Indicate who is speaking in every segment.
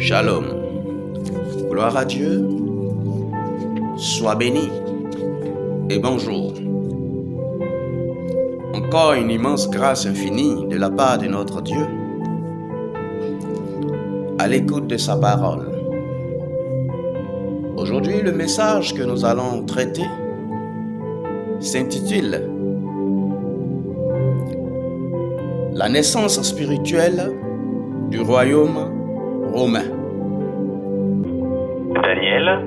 Speaker 1: Shalom. Gloire à Dieu. Sois béni. Et bonjour. Encore une immense grâce infinie de la part de notre Dieu. À l'écoute de sa parole. Aujourd'hui, le message que nous allons traiter s'intitule La naissance spirituelle du royaume romain.
Speaker 2: Daniel,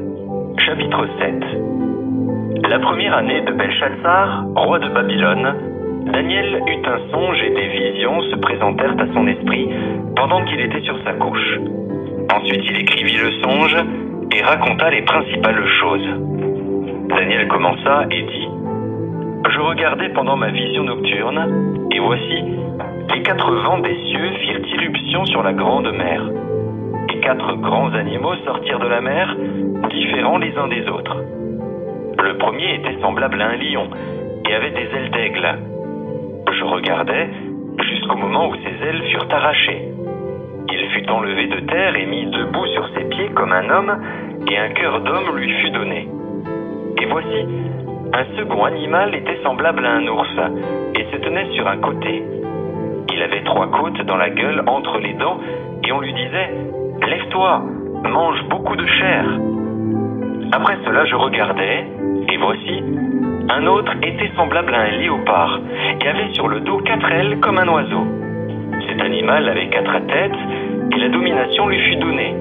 Speaker 2: chapitre 7. La première année de Belshazzar, roi de Babylone, Daniel eut un songe et des visions se présentèrent à son esprit pendant qu'il était sur sa couche. Ensuite il écrivit le songe et raconta les principales choses. Daniel commença et dit : Je regardais pendant ma vision nocturne, et voici, les 4 vents des cieux firent irruption sur la grande mer. Et 4 grands animaux sortirent de la mer, différents les uns des autres. Le premier était semblable à un lion, et avait des ailes d'aigle. Je regardais, jusqu'au moment où ses ailes furent arrachées. Il fut enlevé de terre et mis debout sur ses pieds comme un homme, et un cœur d'homme lui fut donné. Et voici, un second animal était semblable à un ours, et se tenait sur un côté. Il avait 3 côtes dans la gueule entre les dents, et on lui disait : Lève-toi, mange beaucoup de chair. Après cela, je regardais, et voici, un autre était semblable à un léopard, et avait sur le dos 4 ailes comme un oiseau. Cet animal avait 4 têtes, et la domination lui fut donnée.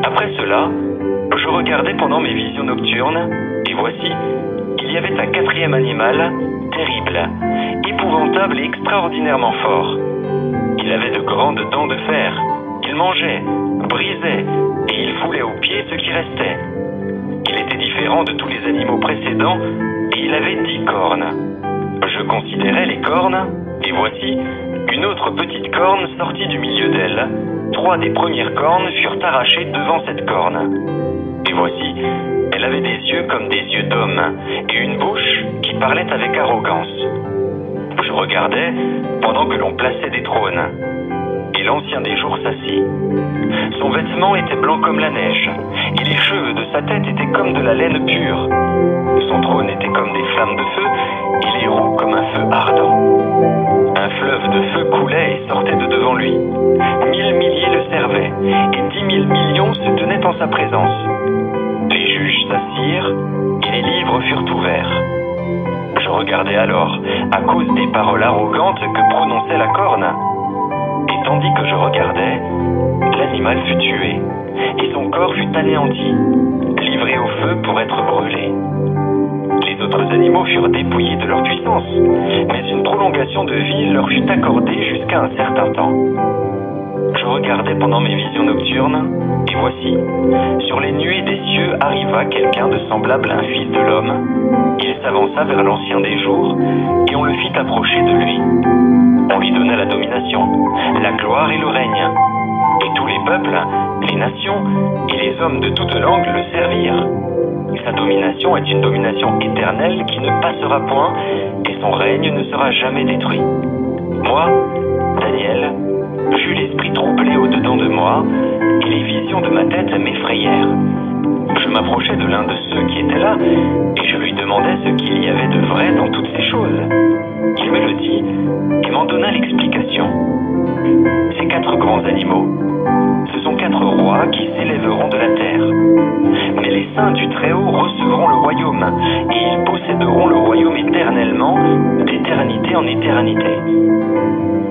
Speaker 2: Après cela, je regardais pendant mes visions nocturnes, et voici, il y avait un 4e animal, terrible, épouvantable et extraordinairement fort. Il avait de grandes dents de fer, il mangeait, brisait, et il foulait aux pieds ce qui restait. Il était différent de tous les animaux précédents, et il avait 10 cornes. Je considérais les cornes, et voici, une autre petite corne sortit du milieu d'elle. 3 des premières cornes furent arrachées devant cette corne. Et voici, elle avait des yeux comme des yeux d'homme, et une bouche qui parlait avec arrogance. Je regardais pendant que l'on plaçait des trônes, et l'ancien des jours s'assit. Son vêtement était blanc comme la neige, et les cheveux de sa tête étaient comme de la laine pure. Son trône était comme des flammes de feu, et les roues comme un feu ardent. Un fleuve de feu coulait et sortait de devant lui. 1000 milliers le servaient, et 10 000 millions se tenaient en sa présence. Les juges s'assirent, et les livres furent ouverts. Je regardais alors, à cause des paroles arrogantes que prononçait la corne. Et tandis que je regardais, l'animal fut tué, et son corps fut anéanti, livré au feu pour être brûlé. Les autres animaux furent dépouillés de leur puissance, mais une prolongation de vie leur fut accordée jusqu'à un certain temps. Je regardais pendant mes visions nocturnes, et voici, sur les nuées des cieux arriva quelqu'un de semblable à un fils de l'homme. Il s'avança vers l'ancien des jours, et on le fit approcher de lui. On lui donna la domination, la gloire et le règne. Et tous les peuples, les nations et les hommes de toutes langues le servirent. Sa domination est une domination éternelle qui ne passera point, et son règne ne sera jamais détruit. Moi, Daniel, j'eus l'esprit troublé au-dedans de moi, et les visions de ma tête m'effrayèrent. Je m'approchai de l'un de ceux qui étaient là, et je lui demandai ce qu'il y avait de vrai dans toutes ces choses. Il me le dit, et m'en donna l'explication. Ces 4 grands animaux, ce sont 4 rois qui s'élèveront de la terre. Mais les saints du Très-Haut recevront le royaume, et ils posséderont le royaume éternellement, d'éternité en éternité.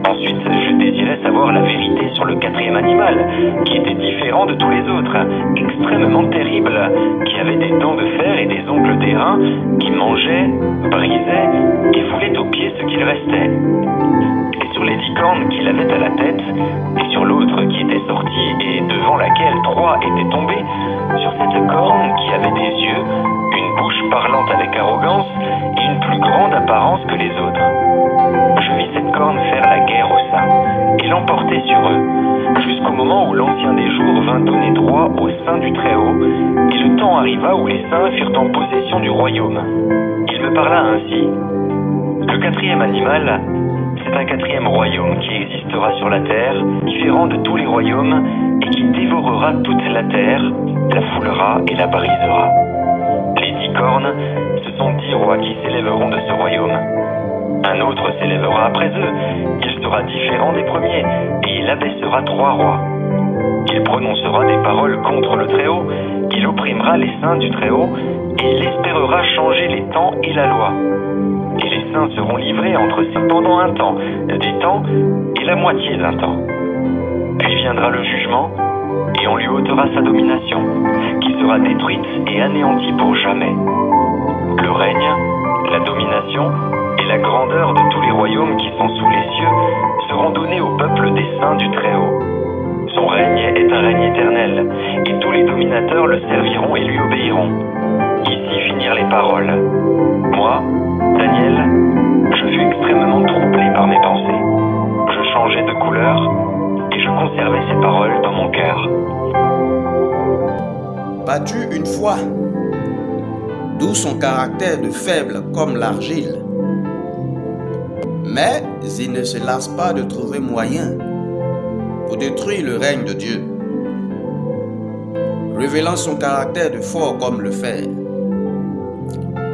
Speaker 2: Ensuite, je désirais savoir la vérité sur le 4e animal, qui était différent de tous les autres, extrêmement terrible, qui avait des dents de fer et des ongles d'airain, qui mangeait, brisait et foulait aux pieds ce qu'il restait. Et sur les 10 cornes qu'il avait à la tête, et sur l'autre qui était sortie et devant laquelle 3 étaient tombés, sur cette corne qui avait des yeux, une bouche parlant avec arrogance et une plus grande apparence que les autres. Je vis cette corne faire la guerre aux saints et l'emporter sur eux, jusqu'au moment où l'ancien des jours vint donner droit aux saints du Très-Haut, et le temps arriva où les saints furent en possession du royaume. Il me parla ainsi : Le 4e animal, c'est un 4e royaume qui existera sur la terre, différent de tous les royaumes, et qui dévorera toute la terre, la foulera et la brisera. Les 10 cornes, ce sont 10 rois qui s'élèveront de ce royaume. Un autre s'élèvera après eux, il sera différent des premiers, et il abaissera 3 rois. Il prononcera des paroles contre le Très-Haut, il opprimera les saints du Très-Haut, et il espérera changer les temps et la loi. Et les saints seront livrés entre eux pendant un temps, des temps et la moitié d'un temps. Puis viendra le jugement, et on lui ôtera sa domination, qui sera détruite et anéantie pour jamais. Le règne, la domination et la grandeur de tous les royaumes qui sont sous les cieux seront donnés au peuple des saints du Très-Haut. Son règne est un règne éternel, et tous les dominateurs le serviront et lui obéiront. Ici finirent les paroles. Moi, Daniel, je fus extrêmement troublé par mes pensées. Je changeais de couleur, et je conservais ces paroles dans mon cœur.
Speaker 1: Battu une fois, d'où son caractère de faible comme l'argile. Mais il ne se lasse pas de trouver moyen pour détruire le règne de Dieu, révélant son caractère de fort comme le fer.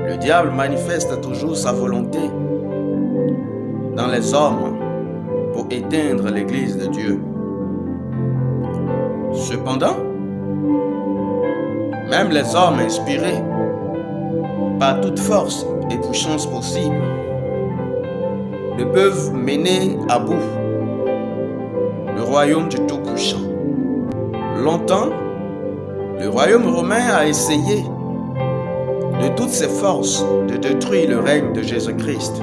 Speaker 1: Le diable manifeste toujours sa volonté dans les hommes pour éteindre l'Église de Dieu. Cependant, même les hommes inspirés par toute force et puissance possible ne peuvent mener à bout le royaume du Tout-Puissant. Longtemps, le royaume romain a essayé de toutes ses forces de détruire le règne de Jésus-Christ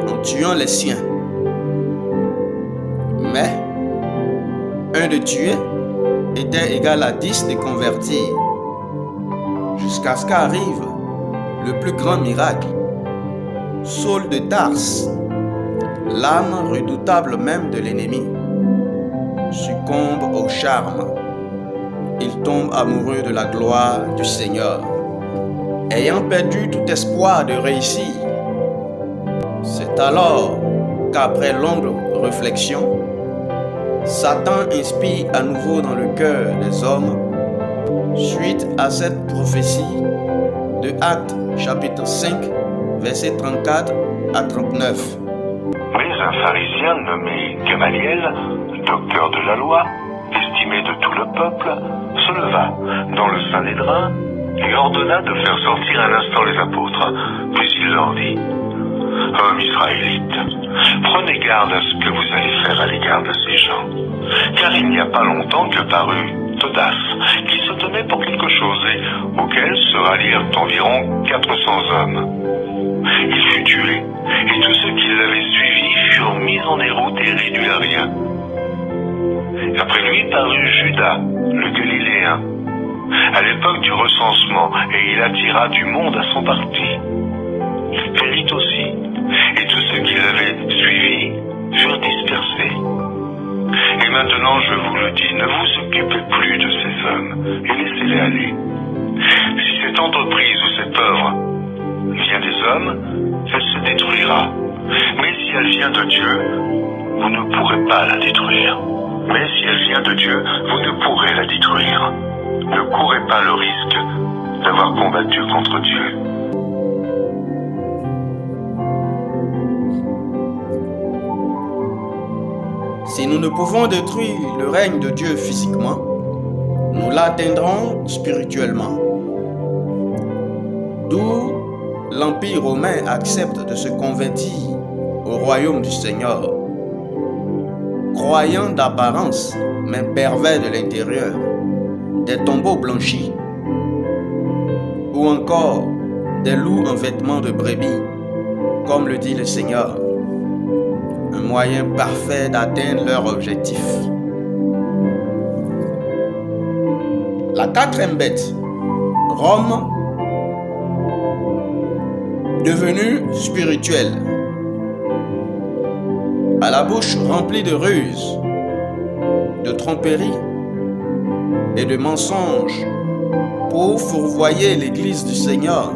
Speaker 1: en tuant les siens. Mais 1 de tué était égal à 10 de convertir, jusqu'à ce qu'arrive le plus grand miracle. Saul de Tarse, l'âme redoutable même de l'ennemi, succombe au charme. Il tombe amoureux de la gloire du Seigneur. Ayant perdu tout espoir de réussir, c'est alors qu'après longue réflexion, Satan inspire à nouveau dans le cœur des hommes, suite à cette prophétie de Actes chapitre 5, versets 34 à 39.
Speaker 3: Mais un pharisien nommé Gamaliel, docteur de la loi, estimé de tout le peuple, se leva dans le Sanhédrin et ordonna de faire sortir un instant les apôtres. Puis il leur dit: Hommes israélites, prenez garde à ce que vous allez faire à l'égard de ces gens, car il n'y a pas longtemps que parut Teudas, qui se tenait pour quelque chose et auquel se rallièrent environ 400 hommes. Il fut tué, et tous ceux qui l'avaient suivi furent mis en déroute et réduits à rien. Après lui parut Judas, le Galiléen, à l'époque du recensement, et il attira du monde à son parti. Il périt aussi, et tous ceux qui l'avaient suivi furent dispersés. Et maintenant, je vous le dis, ne vous occupez plus de ces hommes, et laissez-les aller. Si cette entreprise ou cette œuvre vient des hommes, elle se détruira. Mais si elle vient de Dieu, vous ne pourrez pas la détruire. Mais si elle vient de Dieu, vous ne pourrez la détruire. Ne courez pas le risque d'avoir combattu contre Dieu.
Speaker 1: Si nous ne pouvons détruire le règne de Dieu physiquement, nous l'atteindrons spirituellement. D'où l'Empire romain accepte de se convertir au royaume du Seigneur, croyant d'apparence, mais pervers de l'intérieur, des tombeaux blanchis, ou encore des loups en vêtements de brebis, comme le dit le Seigneur, un moyen parfait d'atteindre leur objectif. La quatrième bête, Rome, devenue spirituelle, à la bouche remplie de ruses, de tromperies et de mensonges pour fourvoyer l'Église du Seigneur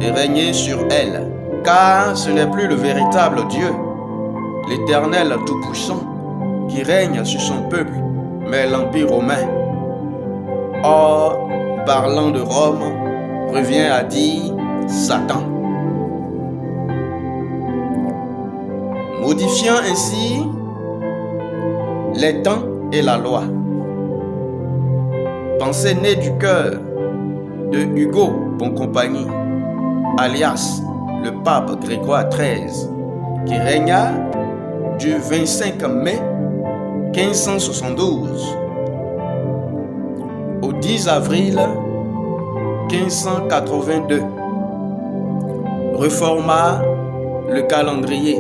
Speaker 1: et régner sur elle, car ce n'est plus le véritable Dieu, l'Éternel Tout-Puissant, qui règne sur son peuple, mais l'Empire romain. Or, parlant de Rome, revient à dire Satan. Modifiant ainsi les temps et la loi. Pensée née du cœur de Hugo Boncompagnie, alias le pape Grégoire XIII, qui régna du 25 mai 1572 au 10 avril 1582, réforma le calendrier,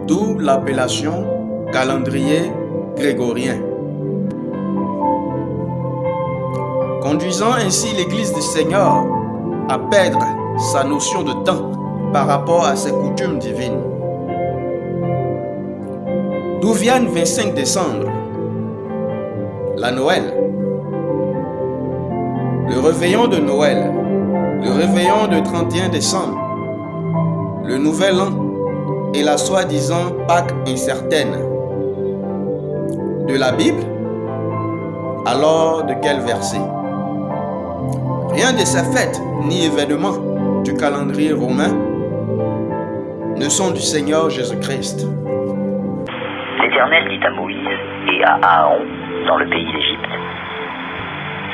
Speaker 1: d'où l'appellation calendrier grégorien, conduisant ainsi l'Église du Seigneur à perdre sa notion de temps par rapport à ses coutumes divines. D'où vient le 25 décembre, la Noël, le réveillon de Noël, le réveillon de 31 décembre, le Nouvel An et la soi-disant Pâque incertaine. De la Bible? Alors de quel verset? Rien de ces fêtes ni événements du calendrier romain ne sont du Seigneur Jésus-Christ.
Speaker 4: L'Éternel dit à Moïse et à Aaron dans le pays d'Égypte: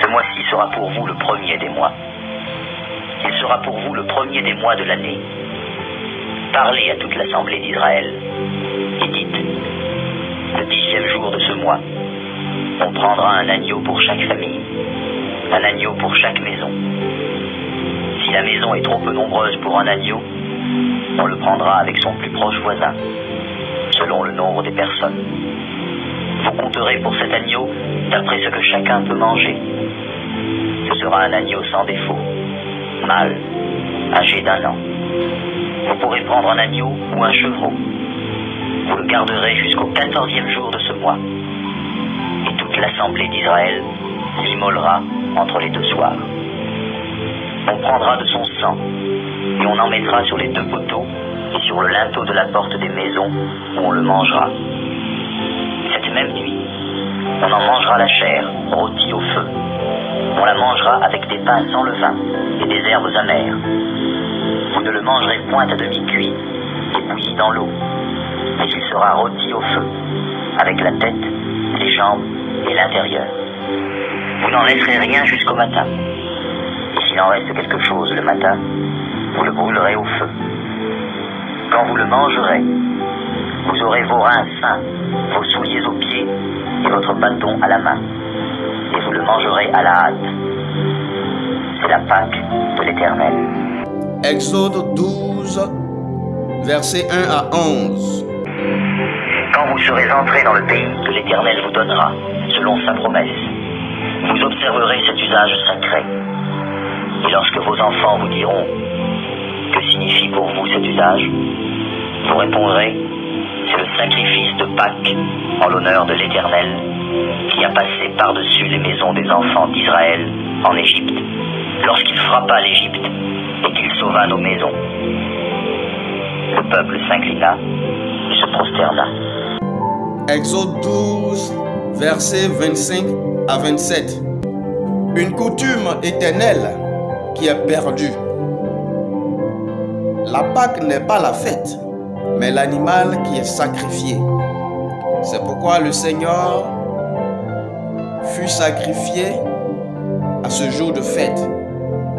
Speaker 4: ce mois-ci sera pour vous le premier des mois. Il sera pour vous le premier des mois de l'année. Parlez à toute l'assemblée d'Israël et dites: le 10e jour de ce mois, on prendra un agneau pour chaque famille, un agneau pour chaque maison. Si la maison est trop peu nombreuse pour un agneau, on le prendra avec son plus proche voisin, selon le nombre des personnes. Vous compterez pour cet agneau d'après ce que chacun peut manger. Ce sera un agneau sans défaut, mâle, âgé d'1 an. Vous pourrez prendre un agneau ou un chevreau. Vous le garderez jusqu'au 14e jour de ce mois. Et toute l'assemblée d'Israël l'immolera entre les 2 soirs. On prendra de son sang et on en mettra sur les 2 poteaux et sur le linteau de la porte des maisons où on le mangera. Cette même nuit, on en mangera la chair rôtie au feu. On la mangera avec des pains sans levain et des herbes amères. Vous ne le mangerez point à demi-cuit et bouilli dans l'eau, mais il sera rôti au feu, avec la tête, les jambes et l'intérieur. Vous n'en laisserez rien jusqu'au matin. Et s'il en reste quelque chose le matin, vous le brûlerez au feu. Quand vous le mangerez, vous aurez vos reins sains, vos souliers aux pieds et votre bâton à la main. Et vous le mangerez à la hâte. C'est la Pâque de l'Éternel.
Speaker 1: Exode 12, versets 1 à 11.
Speaker 4: Quand vous serez entrés dans le pays que l'Éternel vous donnera, selon sa promesse, vous observerez cet usage sacré. Et lorsque vos enfants vous diront: que signifie pour vous cet usage? Vous répondrez: c'est le sacrifice de Pâques en l'honneur de l'Éternel, qui a passé par-dessus les maisons des enfants d'Israël en Égypte, lorsqu'il frappa l'Égypte et qu'il sauva nos maisons. Le peuple s'inclina et se prosterna.
Speaker 1: Exode 12, versets 25 à 27. Une coutume éternelle qui est perdue. La Pâque n'est pas la fête, mais l'animal qui est sacrifié. C'est pourquoi le Seigneur fut sacrifié à ce jour de fête.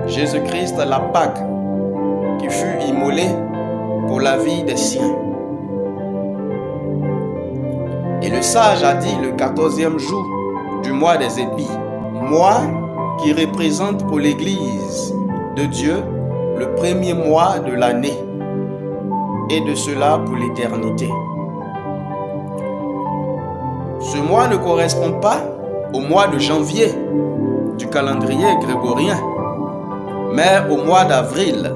Speaker 1: Jésus-Christ, la Pâque, qui fut immolé pour la vie des siens. Et le sage a dit le 14e jour du mois des épis, mois qui représente pour l'Église de Dieu le premier mois de l'année, et de cela pour l'éternité. Ce mois ne correspond pas au mois de janvier du calendrier grégorien, mais au mois d'avril,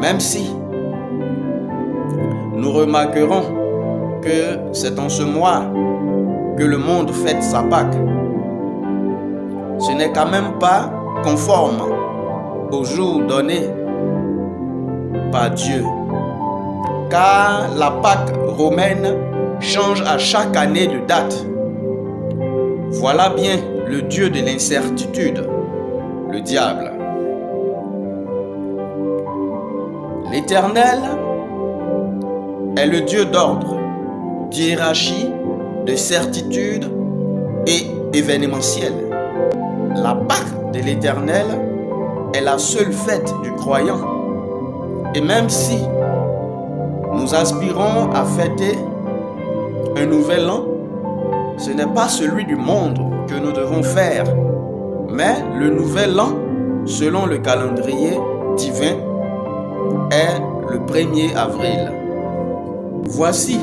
Speaker 1: même si nous remarquerons que c'est en ce mois que le monde fête sa Pâque. Ce n'est quand même pas conforme au jour donné par Dieu, car la Pâque romaine change à chaque année de date. Voilà bien le Dieu de l'incertitude, le diable. L'Éternel est le Dieu d'ordre, d'hiérarchie, de certitude et événementiel. La Pâque de l'Éternel est la seule fête du croyant. Et même si nous aspirons à fêter un nouvel an, ce n'est pas celui du monde que nous devons faire, mais le nouvel an, selon le calendrier divin, est le 1er avril. Voici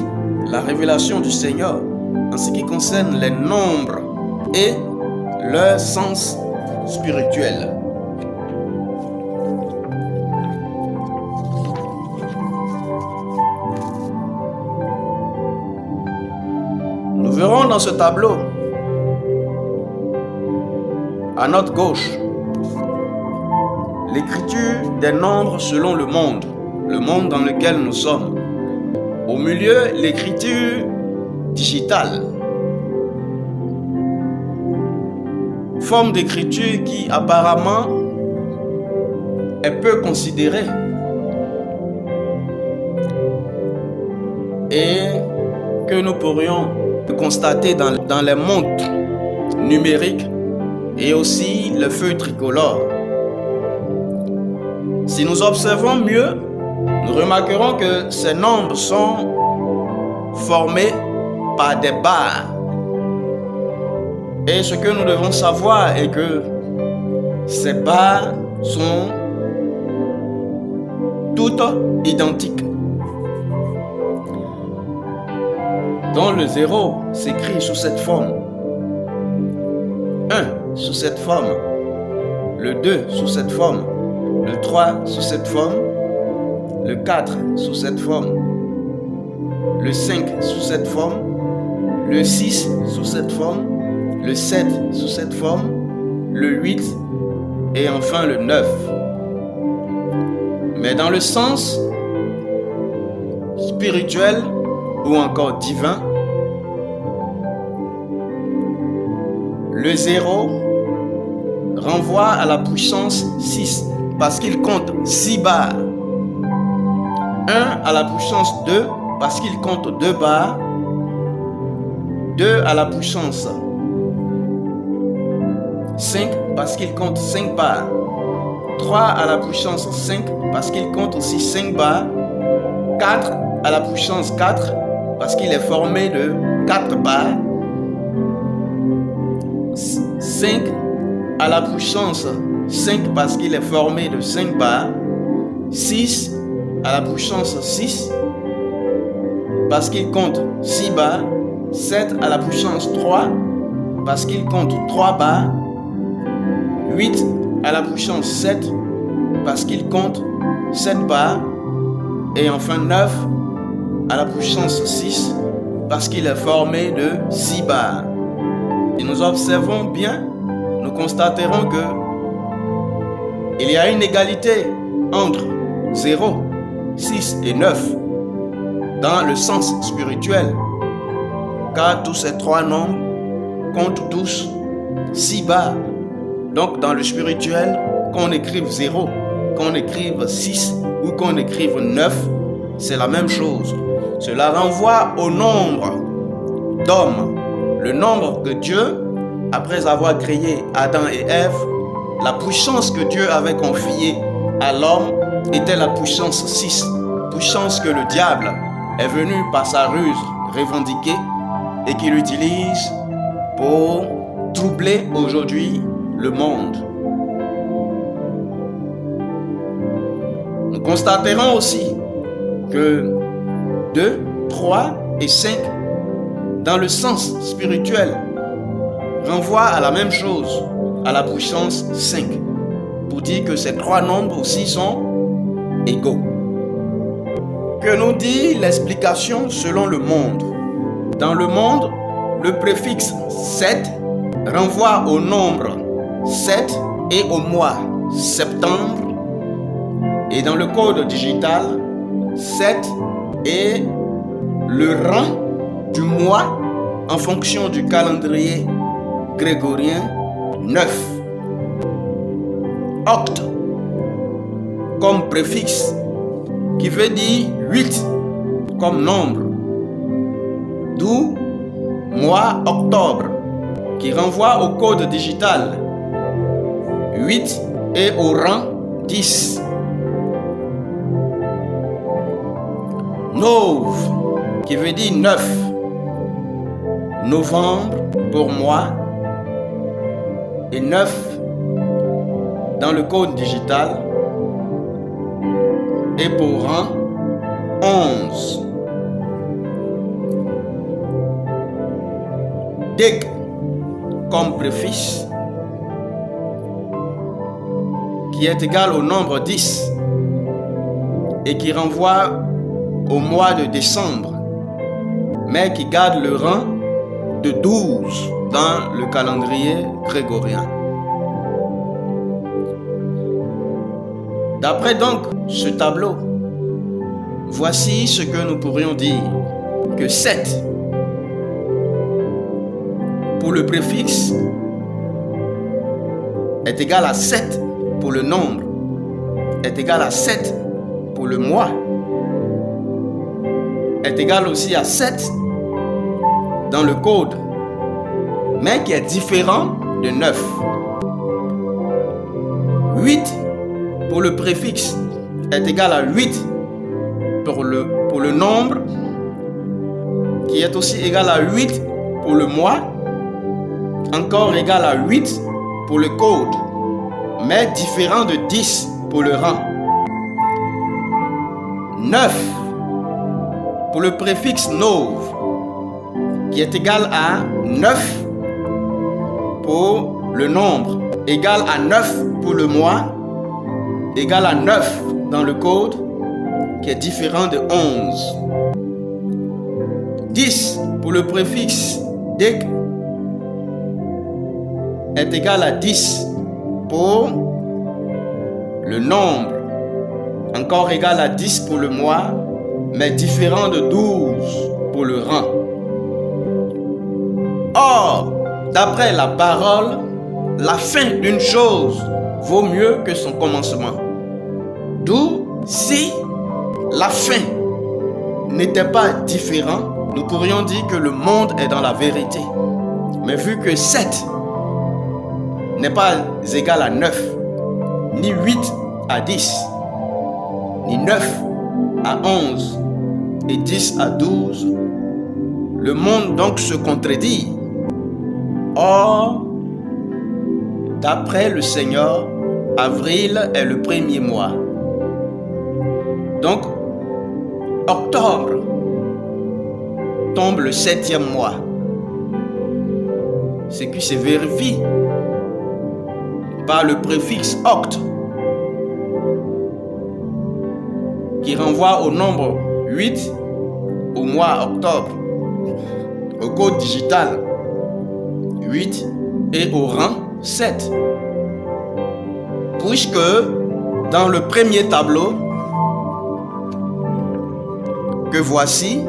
Speaker 1: la révélation du Seigneur en ce qui concerne les nombres et leur sens spirituel. Nous verrons dans ce tableau, à notre gauche, l'écriture des nombres selon le monde dans lequel nous sommes. Au milieu, l'écriture digitale, forme d'écriture qui apparemment est peu considérée et que nous pourrions constater dans les montres numériques et aussi le feu tricolore. Si nous observons mieux, nous remarquerons que ces nombres sont formés par des barres. Et ce que nous devons savoir est que ces barres sont toutes identiques. Dont le 0 s'écrit sous cette forme, 1 sous cette forme, le 2 sous cette forme, le 3 sous cette forme, le 4 sous cette forme, le 5 sous cette forme, le 6 sous cette forme, le 7 sous cette forme, le 8 et enfin le 9. Mais dans le sens spirituel ou encore divin, le 0 renvoie à la puissance 6 parce qu'il compte 6 barres. 1 à la puissance 2 parce qu'il compte 2 barres. 2 à la puissance 5 parce qu'il compte 5 barres. 3 à la puissance 5 parce qu'il compte aussi 5 barres. 4 à la puissance 4 parce qu'il est formé de 4 barres. 5 à la puissance 5 parce qu'il est formé de 5 barres. 6 à la puissance 6 parce qu'il compte 6 barres. 7 à la puissance 3 parce qu'il compte 3 barres. 8 à la puissance 7 parce qu'il compte 7 barres. Et enfin 9 à la puissance 6 parce qu'il est formé de 6 barres. Et nous observons bien, nous constaterons que il y a une égalité entre 0, 6 et 9 dans le sens spirituel, car tous ces trois nombres comptent tous 6 barres. Donc dans le spirituel, qu'on écrive 0, qu'on écrive 6 ou qu'on écrive 9, c'est la même chose. Cela renvoie au nombre d'hommes. Le nombre que Dieu, après avoir créé Adam et Ève, la puissance que Dieu avait confiée à l'homme était la puissance 6. Puissance que le diable est venu par sa ruse revendiquer et qu'il utilise pour troubler aujourd'hui le monde. Nous constaterons aussi que 2, 3 et 5, dans le sens spirituel, renvoient à la même chose, à la puissance 5, pour dire que ces trois nombres aussi sont égaux. Que nous dit l'explication selon le monde? Dans le monde, le préfixe 7 renvoie au nombre 7 et au mois septembre. Et dans le code digital, 7 est le rang du mois en fonction du calendrier grégorien 9. Octe comme préfixe qui veut dire 8 comme nombre. D'où mois octobre qui renvoie au code digital 8 et au rang 10. Nov qui veut dire 9. Novembre pour moi et 9 dans le code digital et pour rang 11. Dec comme préfixe qui est égal au nombre 10 et qui renvoie au mois de décembre, mais qui garde le rang de 12 dans le calendrier grégorien. D'après donc ce tableau, voici ce que nous pourrions dire, que 7 pour le préfixe est égal à 7 pour le nombre, est égal à 7 pour le mois, est égal aussi à 7 dans le code, mais qui est différent de 9. 8 pour le préfixe est égal à 8 pour le nombre, qui est aussi égal à 8 pour le mois, encore égal à 8 pour le code, mais différent de 10 pour le rang. 9 pour le préfixe nov, qui est égal à 9 pour le nombre, égal à 9 pour le mois, égal à 9 dans le code, qui est différent de 11. 10 pour le préfixe dec est égal à 10 pour le nombre, encore égal à 10 pour le mois, mais différent de 12 pour le rang. Or, d'après la parole, la fin d'une chose vaut mieux que son commencement. D'où, si la fin n'était pas différente, nous pourrions dire que le monde est dans la vérité. Mais vu que 7 n'est pas égal à 9, ni 8 à 10, ni 9 à 11 et 10 à 12, le monde donc se contredit. Or, d'après le Seigneur, avril est le premier mois. Donc, octobre tombe le 7e mois. Ce qui se vérifie par le préfixe octe, qui renvoie au nombre 8, au mois octobre, au code digital 8 et au rang 7. Puisque dans le premier tableau que voici,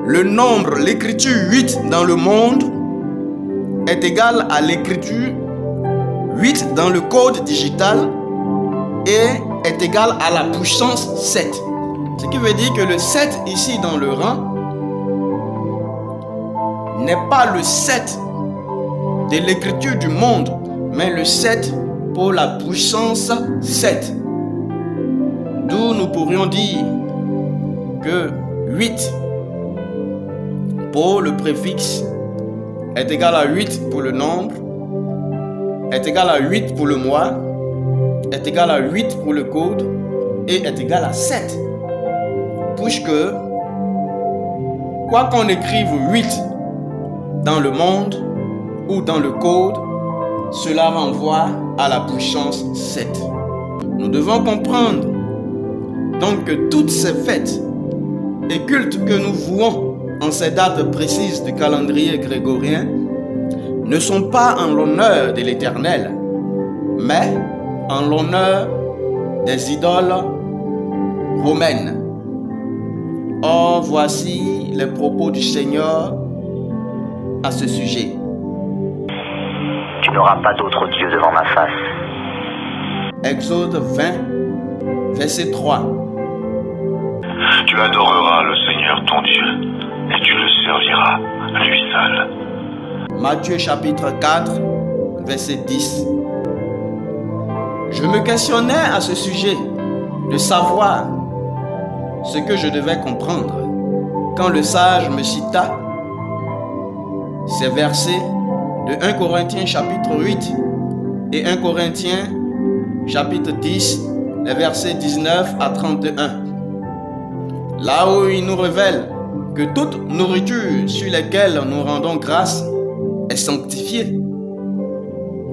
Speaker 1: le nombre, l'écriture 8 dans le monde est égal à l'écriture 8 dans le code digital et est égal à la puissance 7. Ce qui veut dire que le 7 ici dans le rang n'est pas le 7 de l'écriture du monde, mais le 7 pour la puissance 7. D'où nous pourrions dire que 8 pour le préfixe est égal à 8 pour le nombre, est égal à 8 pour le mois, est égal à 8 pour le code et est égal à 7. Puisque, quoi qu'on écrive 8 dans le monde ou dans le code, cela renvoie à la puissance 7. Nous devons comprendre donc que toutes ces fêtes et cultes que nous vouons en ces dates précises du calendrier grégorien ne sont pas en l'honneur de l'Éternel, mais en l'honneur des idoles romaines. Or, voici les propos du Seigneur à ce sujet.
Speaker 4: Tu n'auras pas d'autre Dieu devant ma face.
Speaker 1: Exode 20, verset 3.
Speaker 3: Tu adoreras le Seigneur ton Dieu et tu le serviras, lui seul.
Speaker 1: Matthieu chapitre 4, verset 10. Je me questionnais à ce sujet de savoir ce que je devais comprendre quand le sage me cita ces versets de 1 Corinthiens chapitre 8 et 1 Corinthiens chapitre 10, les versets 19 à 31. Là où il nous révèle que toute nourriture sur laquelle nous rendons grâce est sanctifiée,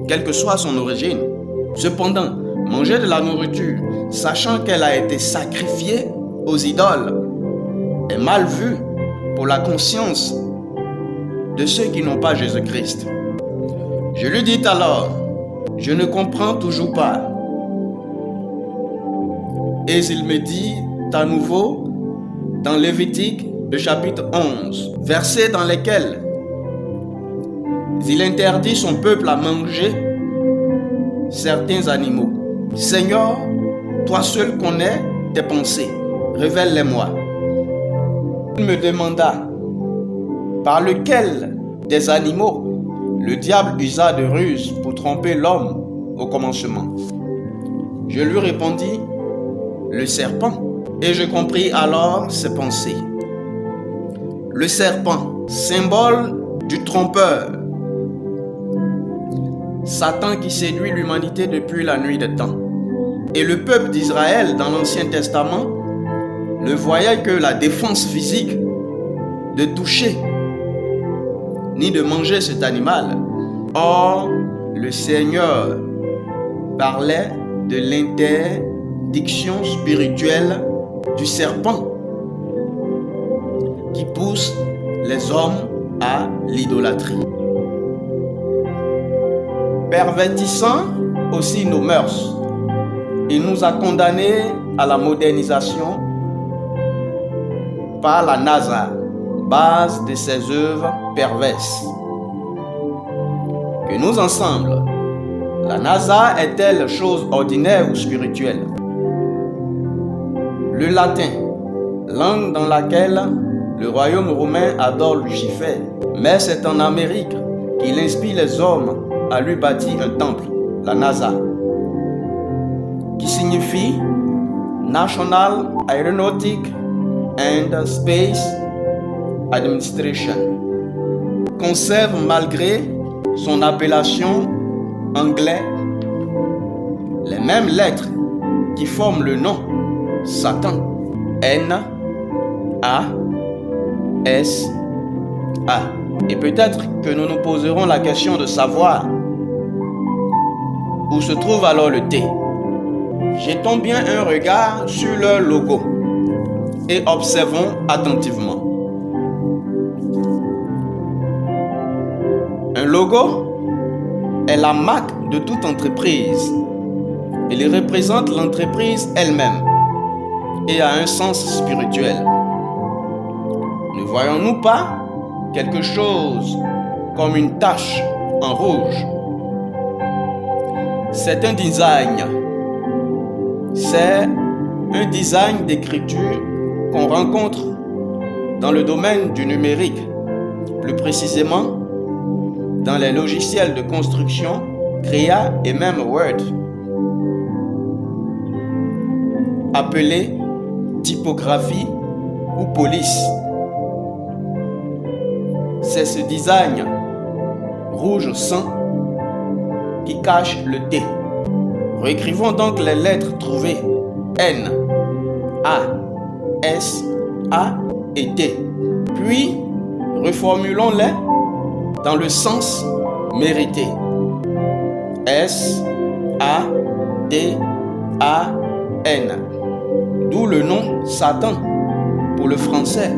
Speaker 1: quelle que soit son origine. Cependant, manger de la nourriture, sachant qu'elle a été sacrifiée aux idoles, est mal vu pour la conscience de ceux qui n'ont pas Jésus-Christ. Je lui dis alors, je ne comprends toujours pas. Et il me dit à nouveau, dans Lévitique, le chapitre 11, versets dans lesquels il interdit son peuple à manger certains animaux. Seigneur, toi seul connais tes pensées, révèle-les-moi. Il me demanda par lequel des animaux le diable usa de ruse pour tromper l'homme au commencement. Je lui répondis, le serpent, et je compris alors ses pensées. Le serpent, symbole du trompeur, Satan qui séduit l'humanité depuis la nuit des temps. Et le peuple d'Israël dans l'Ancien Testament ne voyait que la défense physique de toucher ni de manger cet animal. Or, le Seigneur parlait de l'interdiction spirituelle du serpent qui pousse les hommes à l'idolâtrie, pervertissant aussi nos mœurs. Il nous a condamnés à la modernisation par la NASA, base de ses œuvres perverses. Que nous ensemble, la NASA est-elle chose ordinaire ou spirituelle? Le latin, langue dans laquelle le royaume romain adore Lucifer, mais c'est en Amérique qu'il inspire les hommes à lui bâtir un temple, la NASA, qui signifie National Aeronautic and Space Administration, conserve malgré son appellation anglaise les mêmes lettres qui forment le nom Satan, N-A-S-A. Et peut-être que nous nous poserons la question de savoir où se trouve alors le T. Jetons bien un regard sur leur logo et observons attentivement. Un logo est la marque de toute entreprise. Il représente l'entreprise elle-même et a un sens spirituel. Ne voyons-nous pas quelque chose comme une tache en rouge? C'est un design. C'est un design d'écriture qu'on rencontre dans le domaine du numérique, plus précisément dans les logiciels de construction, Créa et même Word, appelé typographie ou police. C'est ce design rouge sang qui cache le T. Réécrivons donc les lettres trouvées N, A, S, A et T. Puis reformulons-les dans le sens mérité. S, A, T, A, N. D'où le nom Satan pour le français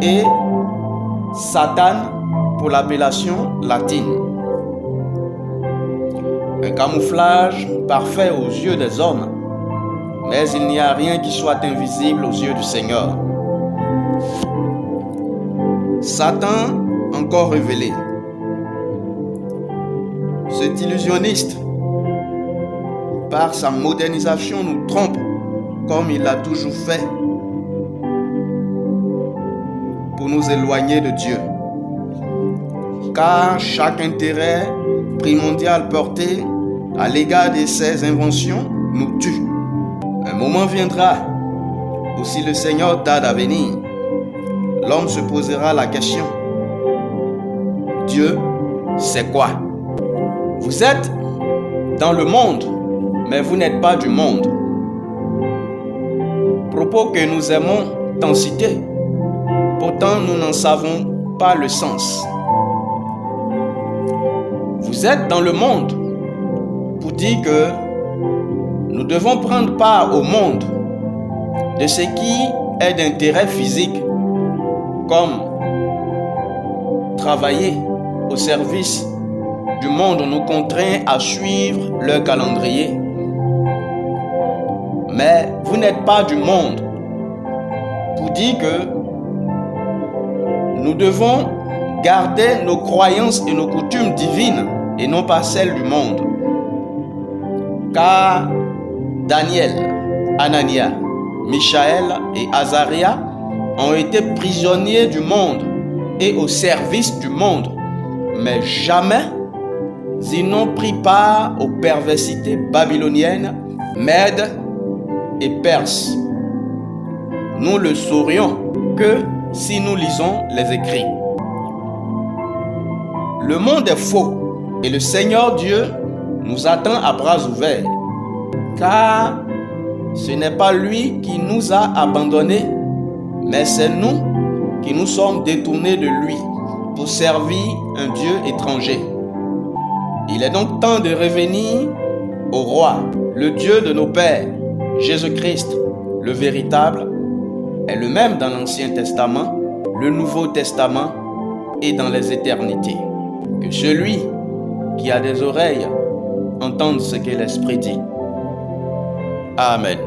Speaker 1: et Satan pour l'appellation latine. Un camouflage parfait aux yeux des hommes, mais il n'y a rien qui soit invisible aux yeux du Seigneur. Satan encore révélé. Cet illusionniste, par sa modernisation, nous trompe comme il l'a toujours fait pour nous éloigner de Dieu. Car chaque intérêt primordial porté à l'égard de ses inventions nous tue. Un moment viendra où si le Seigneur tarde à venir, l'homme se posera la question: Dieu, c'est quoi? Vous êtes dans le monde, mais vous n'êtes pas du monde. Propos que nous aimons t'en citer, pourtant nous n'en savons pas le sens. Vous êtes dans le monde pour dire que nous devons prendre part au monde de ce qui est d'intérêt physique, comme travailler au service du monde nous contraint à suivre leur calendrier. Mais vous n'êtes pas du monde pour dire que nous devons garder nos croyances et nos coutumes divines et non pas celles du monde. Car Daniel, Anania, Michaël et Azaria ont été prisonniers du monde et au service du monde, mais jamais ils n'ont pris part aux perversités babyloniennes, mèdes et perses. Nous le saurions que si nous lisons les écrits. Le monde est faux et le Seigneur Dieu nous attend à bras ouverts, car ce n'est pas lui qui nous a abandonnés, mais c'est nous qui nous sommes détournés de lui pour servir un Dieu étranger. Il est donc temps de revenir au roi, le Dieu de nos pères, Jésus-Christ, le véritable, est le même dans l'Ancien Testament, le Nouveau Testament et dans les éternités. Que celui qui a des oreilles entende ce que l'Esprit dit. Amen.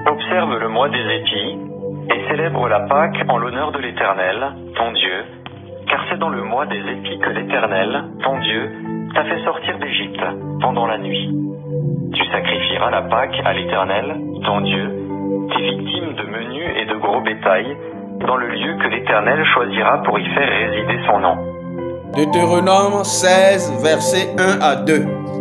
Speaker 2: Observe le mois des épis et célèbre la Pâque en l'honneur de l'Éternel, ton Dieu, car c'est dans le mois des épis que l'Éternel, ton Dieu, t'a fait sortir d'Égypte pendant la nuit. Tu sacrifieras la Pâque à l'Éternel, ton Dieu, tes victimes de menu et de gros bétail, dans le lieu que l'Éternel choisira pour y faire résider son nom.
Speaker 1: Deutéronome 16, versets 1 à 2.